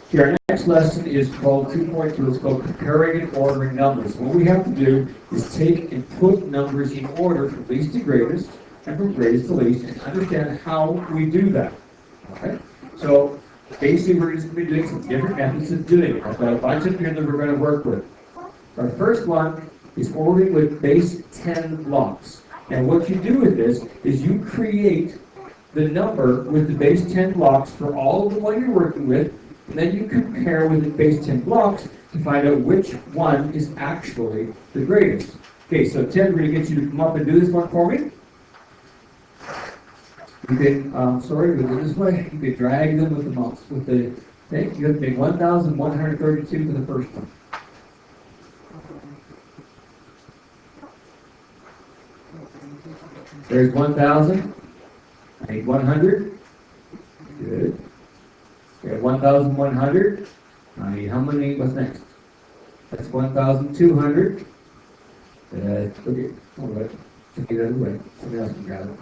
Okay, our next lesson is called 2.2. It's called comparing and ordering numbers. What we have to do is take and put numbers in order from least to greatest and from greatest to least and understand how we do that. Okay? So basically we're just going to be doing some different methods of doing it. I've got a bunch of here that we're going to work with. Our first one is ordering with base 10 blocks. And what you do with this is you create the number with the base 10 blocks for all of the one you're working with, and then you compare with the base 10 blocks to find out which one is actually the greatest. Okay, so Ted, we're going to get you to come up and do this one for me. You can, sorry, we'll do this way. You can drag them with the mouse. With the thing. You have to make 1,132 for the first one. There's 1,000. I need 100. Good. We have 1,100. I need how many? What's next? That's 1,200. Okay. All right. Take it out of the way. Somebody else can grab it.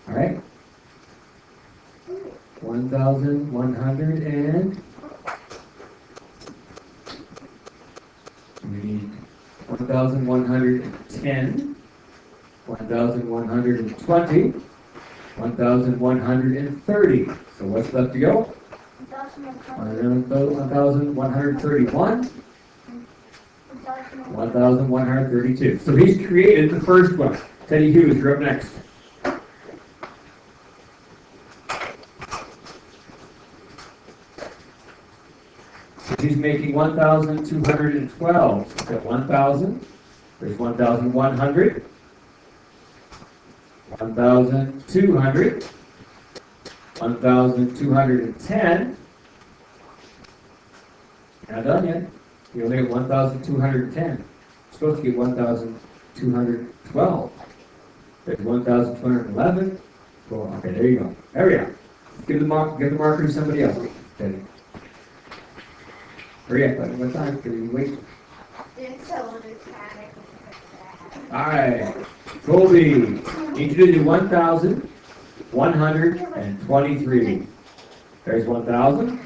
All right. 1,100 and we need 1,110, 1,120, 1,130. So what's left to go? 1,131, 1,132. So he's created the first one. Teddy Hughes, you're up next. He's making 1,212. So 1,000. There's 1,100. 1,200. 1,210. Not done yet. You only have 1,210. You're supposed to get 1,212. There's 1,211. Cool. Okay, there you go. There we go. Give the marker to somebody else. Okay. Hurry up, what time? Can you wait? Alright. Colby, need you to do 1,123. There's 1,000.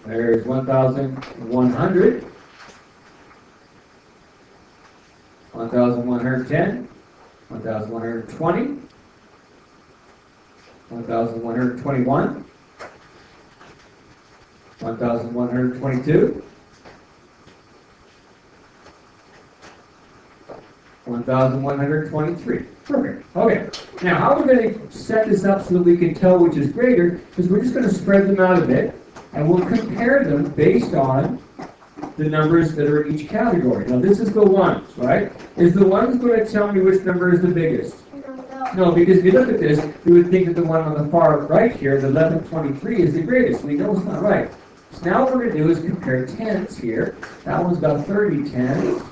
There's 1,100. 1,110. 1,120. 1,121. 1,122, 1,123. Perfect. Okay. Now, how we're going to set this up so that we can tell which is greater is we're just going to spread them out a bit, and we'll compare them based on the numbers that are in each category. Now, this is the ones, right? Is the ones going to tell me which number is the biggest? No, because if you look at this, you would think that the one on the far right here, the 1123, is the greatest. We know it's not right. So now what we're going to do is compare tens here. That one's got 30 tens.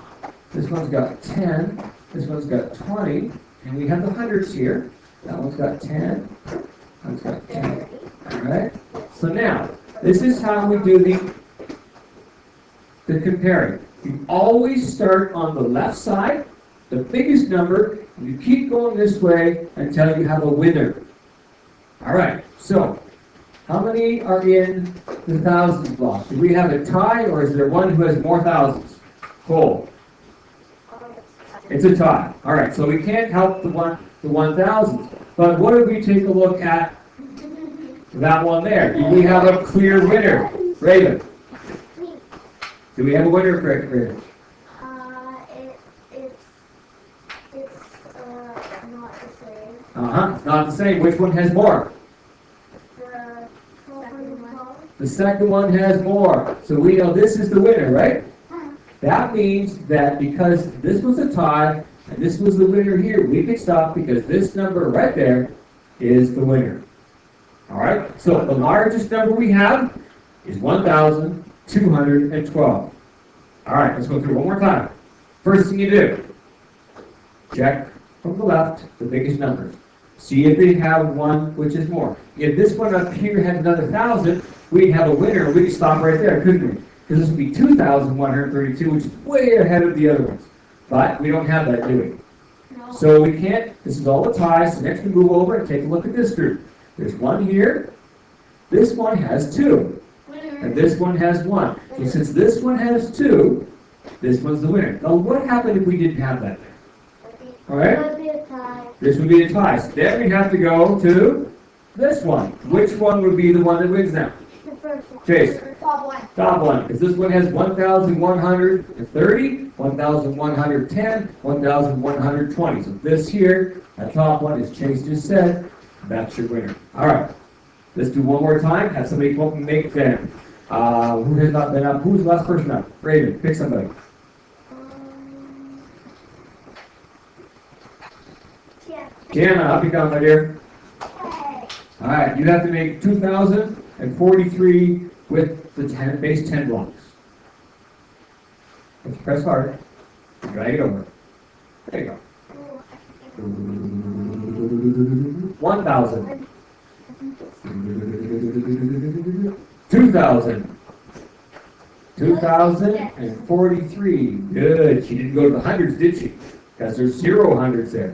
This one's got 10. This one's got 20. And we have the hundreds here. That one's got 10. That one's got 10. All right? So now, this is how we do the comparing. You always start on the left side, the biggest number, and you keep going this way until you have a winner. All right, so how many are in the thousands block? Do we have a tie, or is there one who has more thousands? Cole. It's a tie. All right, so we can't help the 1,000s. But what if we take a look at that one there? Do we have a clear winner? Raven. Do we have a winner, Raven? It's not the same. Which one has more? The second one has more. So we know this is the winner, right? That means that because this was a tie and this was the winner here, we can stop because this number right there is the winner. All right? So the largest number we have is 1,212. All right, let's go through one more time. First thing you do, check from the left the biggest numbers. See if they have one which is more. If this one up here had another 1,000, we'd have a winner. We could stop right there, couldn't we? Because this would be 2,132, which is way ahead of the other ones. But we don't have that, do we? No. So we can't. This is all a tie. So next we move over and take a look at this group. There's one here, This one has 2. And this one has 1. So since this one has 2, this one's the winner. Now what happened if we didn't have that? Alright? This would be a tie. So then we have to go to this one. Which one would be the one that wins now? The first one. Chase. Top one. Top one. Because this one has 1,130, 1,110, 1,120. So this here, that top one, as Chase just said, that's your winner. Alright. Let's do one more time. Have somebody come up and make them. Who has not been up? Who's the last person up? Raven, pick somebody. Tiana, up you come, my dear. Alright, you have to make 2,043 with the base 10 blocks. Let's press hard. Drag it over. There you go. 1,000. 2,000. 2,043. Good. She didn't go to the hundreds, did she? Because there's 0 hundreds there.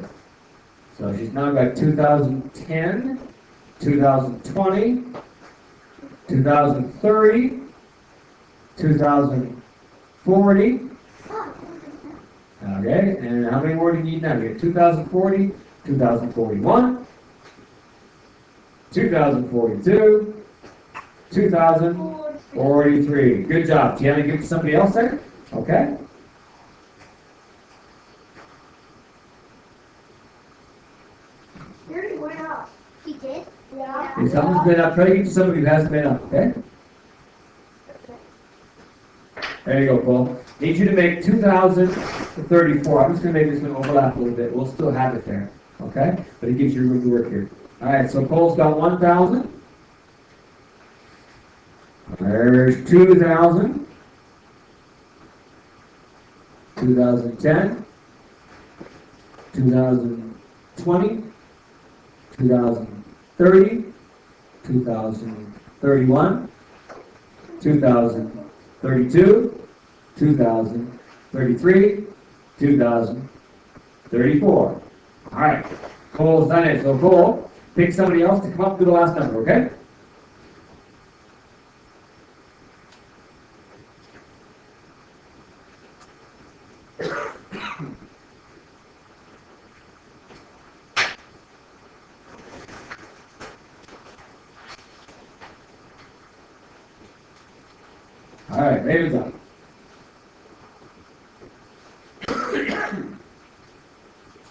So she's now got 2010, 2020, 2030, 2040. Okay, and how many more do you need now? You get 2040, 2041, 2042, 2043. Good job. Tiana, give it to somebody else there? Okay. He did? Yeah. If someone's been up, try to get to somebody who hasn't been up, okay? There you go, Paul. Need you to make 2,034. I'm just going to make this one overlap a little bit. We'll still have it there, okay? But it gives you room to work here. All right, so Paul's got 1,000. There's 2,000. 2010. 2020. 2030, 2031, 2032, 2033, 2034. All right, Cole's done it. So Cole, pick somebody else to come up to the last number, okay? All right, Raven's up.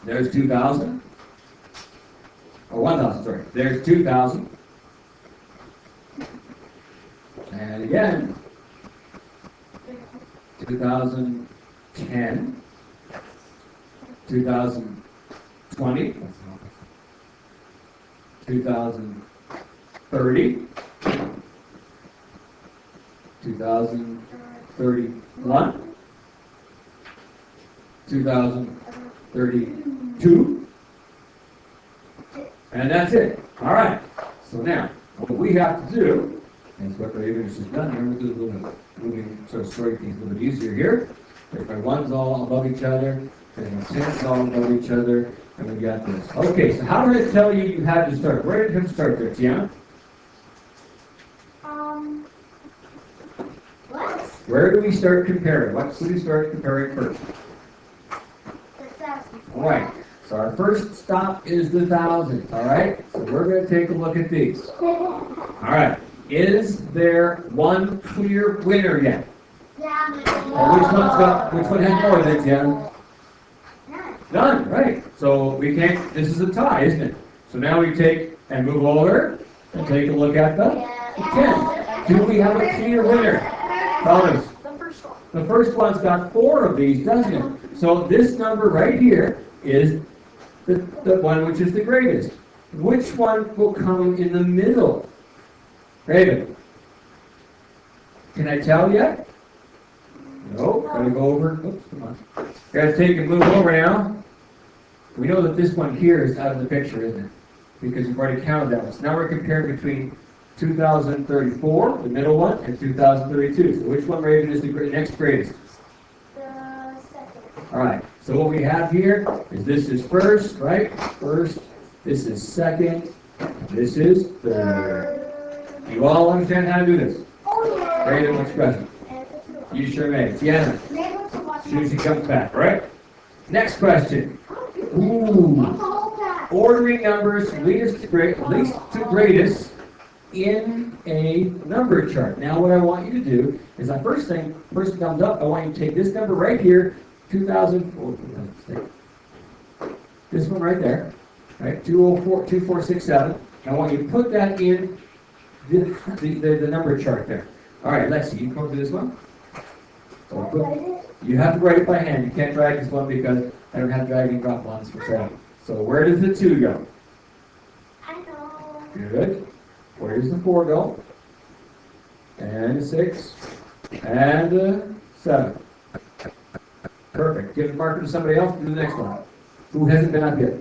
There's 2,000. Or 1,000, sorry. There's 2,000. And again, 2010, 2020, 2030, 2031, 2032, and that's it. All right. So now, what we have to do, and what Raven has just done here, we'll do a little bit moving, sort of story things a little bit easier here. If my one's all above each other, and my 10's all above each other, and we got this. Okay, so how did I tell you you had to start? Where did him start there, Tiana? What? Where do we start comparing? What should we start comparing first? The 1,000. All right. So our first stop is the 1,000. All right. So we're going to take a look at these. All right. Is there one clear winner yet? Yeah. Or which one has more than 10? None. Right. So we can't. This is a tie, isn't it? So now we take and move over and take a look at the 10. Do we have a clear winner? Fellas. The first one's got 4 of these, doesn't it? So this number right here is the one which is the greatest. Which one will come in the middle? Raven. Can I tell yet? No. Gotta go over. Oops, come on. Guys, take and move over now. We know that this one here is out of the picture, isn't it? Because we've already counted that one. So now we're comparing between 2034, the middle one, and 2032. So which one, Raven, is the next greatest? The second. All right. So what we have here is this is first, right? First. This is second. This is third. You all understand how to do this? Oh, yeah. Very much question. You sure may. Tiana, as soon as she comes back, all right? Next question. Ooh. Ordering numbers from least to greatest in a number chart. Now what I want you to do is the first comes up, I want you to take this number right here, 2004, this one right there, right, 204, 2467. I want you to put that in the number chart there. All right, let's see, you come to this one. So you have to write it by hand. You can't drag this one because I don't have drag and drop lines for sale. So where does the 2 go? I know. Good. Where does the 4 go? And the 6. And the 7. Perfect. Give the marker to somebody else. Do the next one. Who hasn't been up yet?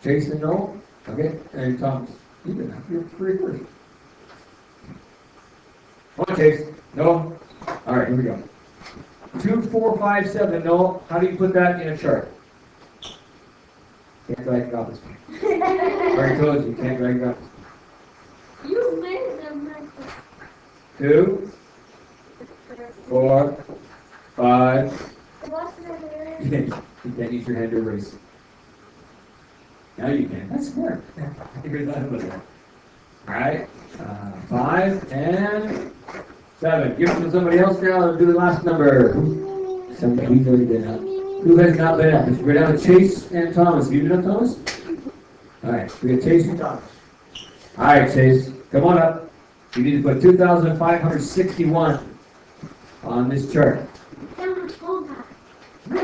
Jason, no? Okay. And Thomas. You've been up. You're pretty first. Come on, Chase. No? All right, here we go. 2457. No. How do you put that in a chart? Can't drag it off this one. I already told you, you can't drag it off. You made them. 2, 4, 5. What's the number? You can't use your hand to erase. Now you can. That's smart. I figured that out. All right. 5 and 7. Give it to somebody else now and do the last number. Somebody who's already been up. Who has not been up? Let's go down to Chase and Thomas. You been up, Thomas? All right. We got Chase and Thomas. All right, Chase. Come on up. You need to put 2,561 on this chart. No,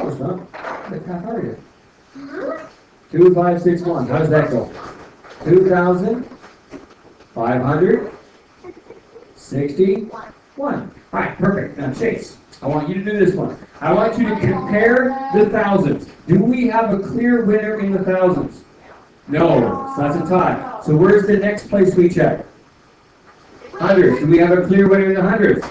it's not. How are you? 2561. How does that go? 2,561. All right, perfect. Now, Chase, I want you to do this one. I want you to compare the thousands. Do we have a clear winner in the thousands? No, so that's a tie. So where's the next place we check? Hundreds. Do we have a clear winner in the hundreds?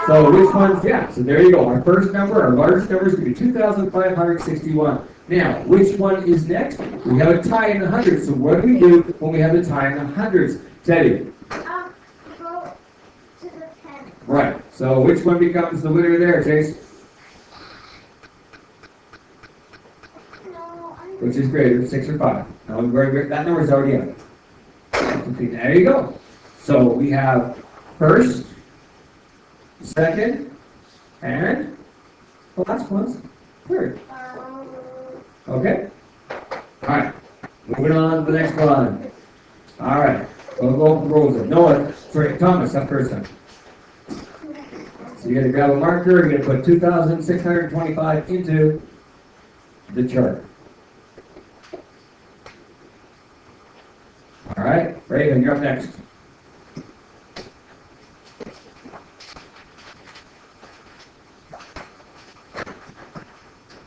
So which one's, yeah, so there you go. Our first number, our largest number is going to be 2,561. Now, which one is next? We have a tie in the hundreds. So what do we do when we have a tie in the hundreds? Teddy. Go to the 10. Right. So which one becomes the winner there, Chase? No, Which is greater, 6 or 5? No, that number is already up. There you go. So we have first, second, and the last one's third. Okay? Alright. Moving on to the next one. Alright. We'll go for Rosa. Noah, sorry, Thomas, that first time. So you gotta grab a marker, you're gonna put 2,625 into the chart. Alright, Raven, you're up next.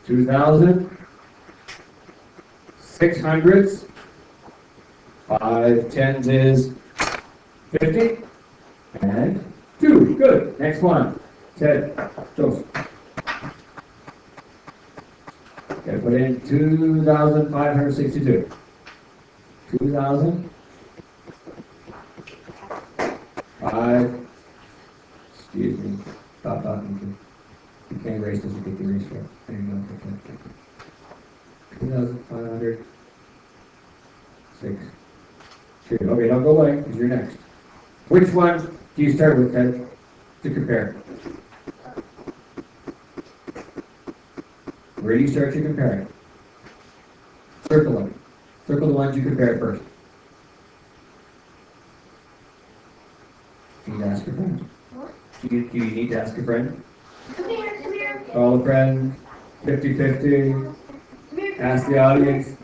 $2,600s. 5 tens is 50. And 2. Good. Next one. Ted. Joseph. Gotta put in 2,562. 2,000. 5. Excuse me. Stop talking. You can't erase this, you get the erase right. There you go. 2,500. 6. 2. Okay, don't go away, because you're next. Which one do you start with, Ted, to compare? Where do you start to compare it? Circle them. Circle the ones you compared first. Do you need to ask a friend? Do you need to ask a friend? Come here. Call a friend. 50-50. Ask the audience.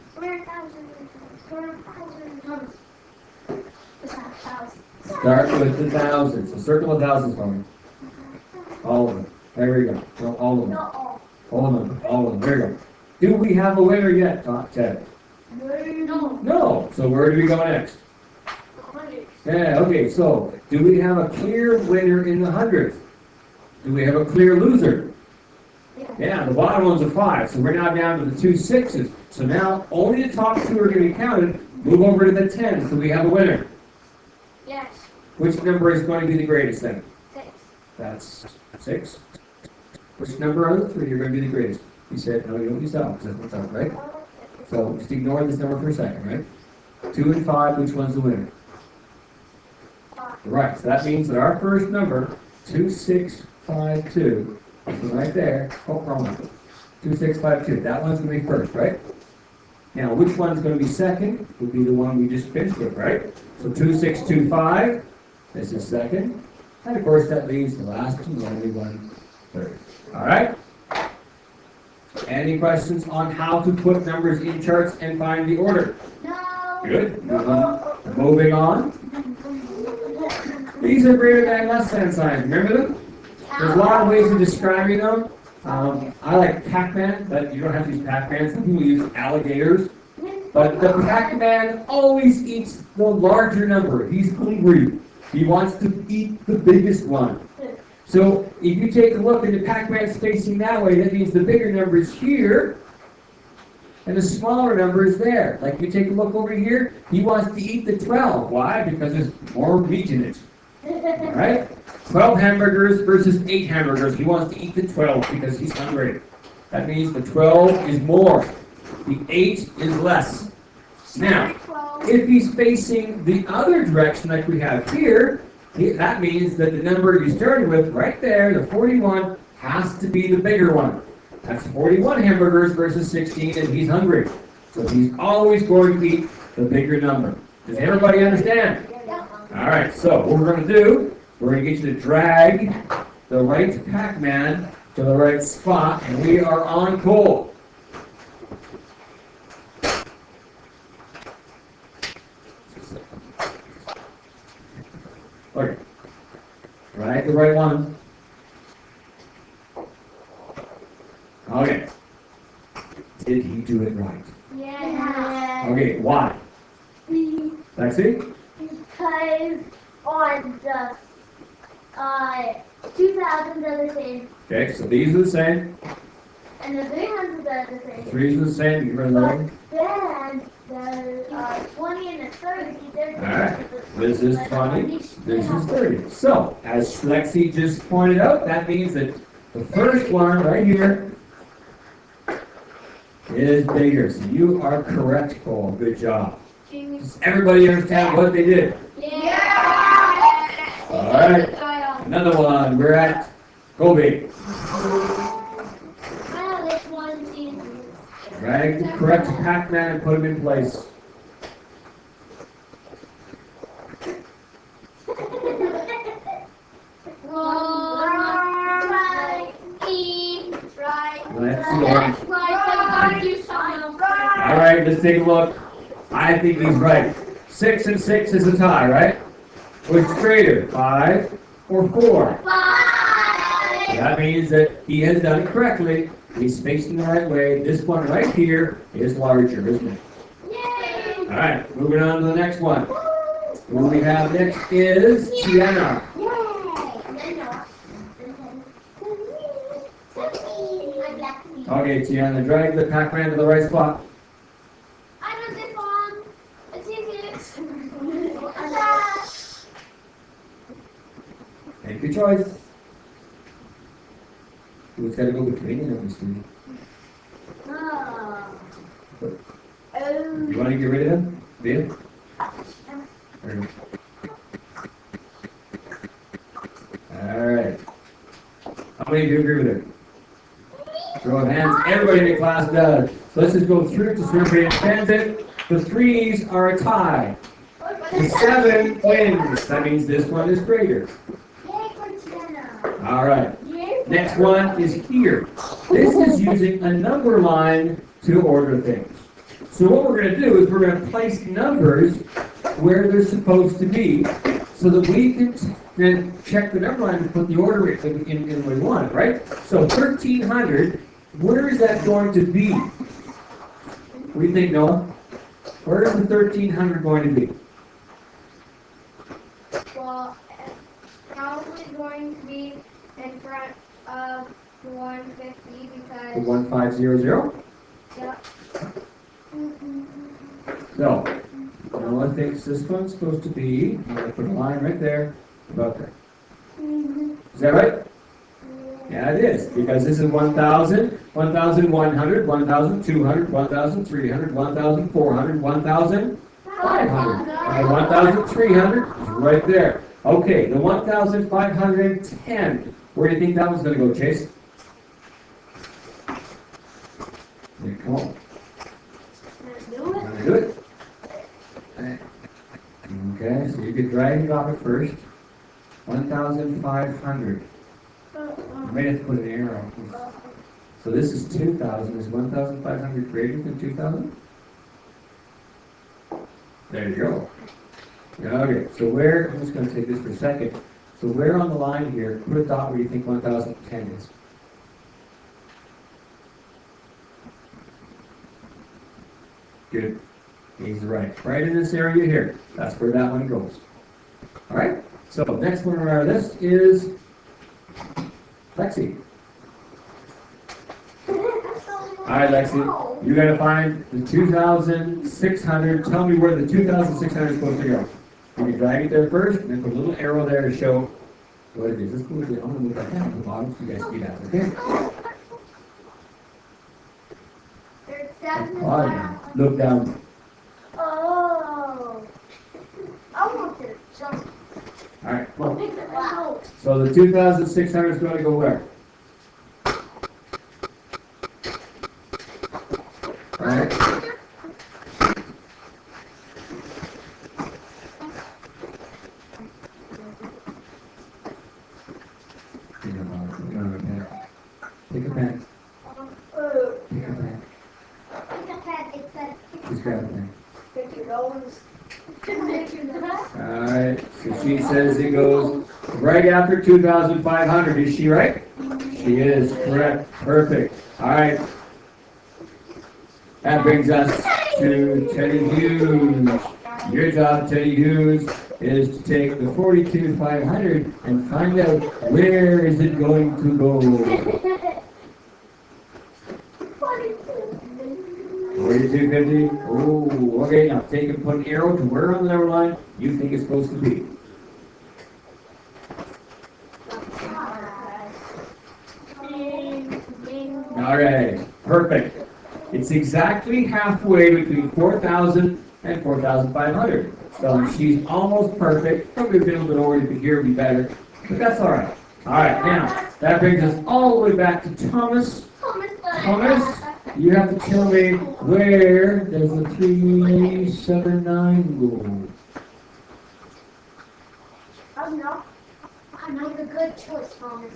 Start with the thousands. So circle the thousands for me. All of them. There we go. So all of them. All of them. All of them. There you go. Do we have a winner yet, Ted? No. No. So where do we go next? Yeah, okay. So do we have a clear winner in the hundreds? Do we have a clear loser? Yeah, the bottom one's a 5. So we're now down to the 2 6s. So now only the top 2 are going to be counted. Move over to the 10. So we have a winner. Yes. Which number is going to be the greatest then? 6. That's 6. Which number of the 3 are going to be the greatest? You said, no, you don't use that one, because that's what's out, right? So just ignore this number for a second, right? 2 and 5, which one's the winner? 5. Right, so that means that our first number, 2652, is right there. Oh, wrong one. 2652, that one's going to be first, right? Now, which one's going to be second? Would be the one we just finished with, right? So 2625, this is second. And of course, that leaves the last and only one third. All right? Any questions on how to put numbers in charts and find the order? No. Good. Moving on. These are greater than, less than signs. Remember them? There's a lot of ways of describing them. I like Pac-Man, but you don't have to use Pac-Man. Some people use alligators. But the Pac-Man always eats the larger number. He's hungry. He wants to eat the biggest one. So if you take a look and the Pac-Man's facing that way, that means the bigger number is here, and the smaller number is there. Like you take a look over here, he wants to eat the 12. Why? Because there's more meat in it. All right? 12 hamburgers versus 8 hamburgers. He wants to eat the 12 because he's hungry. That means the 12 is more. The 8 is less. Now, if he's facing the other direction like we have here, that means that the number you started with right there, the 41, has to be the bigger one. That's 41 hamburgers versus 16, and he's hungry. So he's always going to eat the bigger number. Does everybody understand? All right, so what we're going to do, we're going to get you to drag the right Pac-Man to the right spot, and we are on cold. Okay. Right, the right one. Okay. Did he do it right? Yeah. Okay, why? Lexi? Because on the 2000s are the same, Okay, so these are the same. and the 300s are the same. Threes are the same. You read that But one? then the 20 and the 30, they're Alright, this is 20, this is 30. So, as Lexi just pointed out, that means that the first one right here is bigger. So you are correct, Cole. Good job. Does everybody understand what they did? Yeah. Alright, another one. We're at Kobe. I know this one's easy. Drag the correct Pac-Man and put him in place. Let's see. Alright, let's take a look. I think he's right. 6 and 6 is a tie, right? Which is greater, 5 or 4? That means that he has done it correctly. He's facing the right way. This one right here is larger, isn't it? Yay! Alright, moving on to the next one. What we have next is Tiana. Okay, Tiana, drag the Pac-Man to the right spot. I know this one. It's easy. Make your choice. Who's got to go between the numbers, Steve? You want to get rid of him? Via? Alright. How many of you agree with it? Show of hands. Everybody in the class does. So let's just go through it to see if everybody understands it. The 3s are a tie. The 7 wins. That means this one is greater. Alright. Next one is here. This is using a number line to order things. So what we're going to do is we're going to place numbers where they're supposed to be so that we can then check the number line and put the order in the way we want it, right? So 1300, where is that going to be? What do you think, Noah? Where is the 1300 going to be? Well, probably going to be in front of the 150 The because, 1500? yep. So, Noah thinks this one's supposed to be, I'm going to put a line right there, about there. Is that right? Yeah, it is, because this is 1,000, 1,100, 1,200, 1,300, 1,400, 1,500. And 1,300 is right there. Okay, the 1,510. Where do you think that one's going to go, Chase? There, come on. Do it. Okay, so you could drag it off at first. 1,500. You may have to put an arrow. So this is 2,000. Is 1,500 greater than 2,000? There you go. Okay, so where, I'm just going to take this for a second. So where on the line here, put a dot where you think 1,010 is. Good. He's right. Right in this area here. That's where that one goes. Alright, so next one on our list is Lexi. Alright, Lexi, you gotta find the 2,600. Tell me where the 2,600 is supposed to go. You can drag it there first, and then put a little arrow there to show what it is. Let's move it. I'm gonna move that down to the bottom so you guys see that, okay? Look down. Oh. I want to jump. Alright, well, Wow. so the 2,600 is going to go where? Alright. Take a pen. Take a pen. Just grab a pen. Alright, so she says it goes right after 2,500. Is she right? She is, correct. Perfect. Alright. That brings us to Teddy Hughes. Your job, Teddy Hughes, is to take the 42,500 and find out where is it going to go. 4250. Oh, okay. Now take and put an arrow to where on the number line you think it's supposed to be. All right. Perfect. It's exactly halfway between 4,000 and 4,500. So she's almost perfect. Probably a little bit over here would be better, but that's all right. All right. Now that brings us all the way back to Thomas. Thomas. You have to tell me where does the 379 go? I'm not a good choice, Thomas.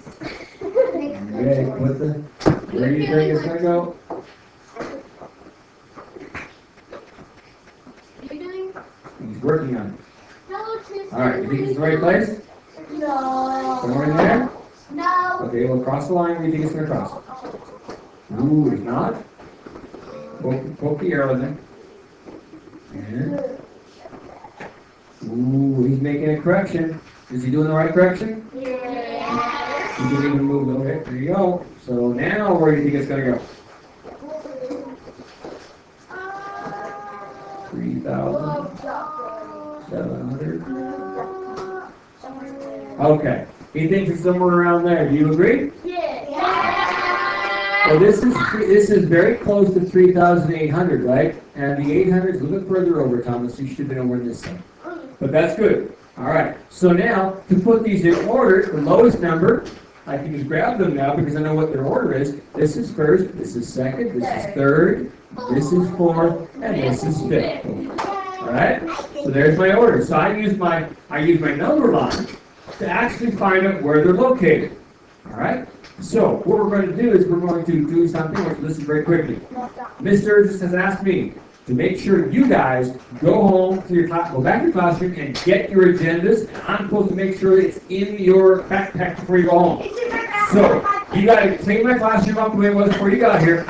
Okay, where do you think it's going to go? What are you doing? He's working on it. No, Tristan. All right, you think it's the right place? No. Somewhere in there? No. Okay, well, cross the line where you think it's going to cross. Ooh, it's not? Poke the arrow there. And, ooh, he's making a correction. Is he doing the right correction? Yeah. He didn't even move. Okay, there you go. So now, where do you think it's going to go? 3,700. Okay. He thinks it's somewhere around there. Do you agree? Well, this is very close to 3,800, right? And the 800 is a little bit further over, Thomas. So you should have been over on this side. But that's good. All right. So now, to put these in order, the lowest number, I can just grab them now because I know what their order is. This is first, this is second, this is third, this is fourth, and this is fifth. All right. So there's my order. So I use my number line to actually find out where they're located. All right. So what we're going to do is we're going to do something. Let's listen very quickly. Mr. just has asked me to make sure you guys go home to your class, go back to your classroom and get your agendas. And I'm supposed to make sure it's in your backpack before you go home. So you got to clean my classroom up the way it was before you got here.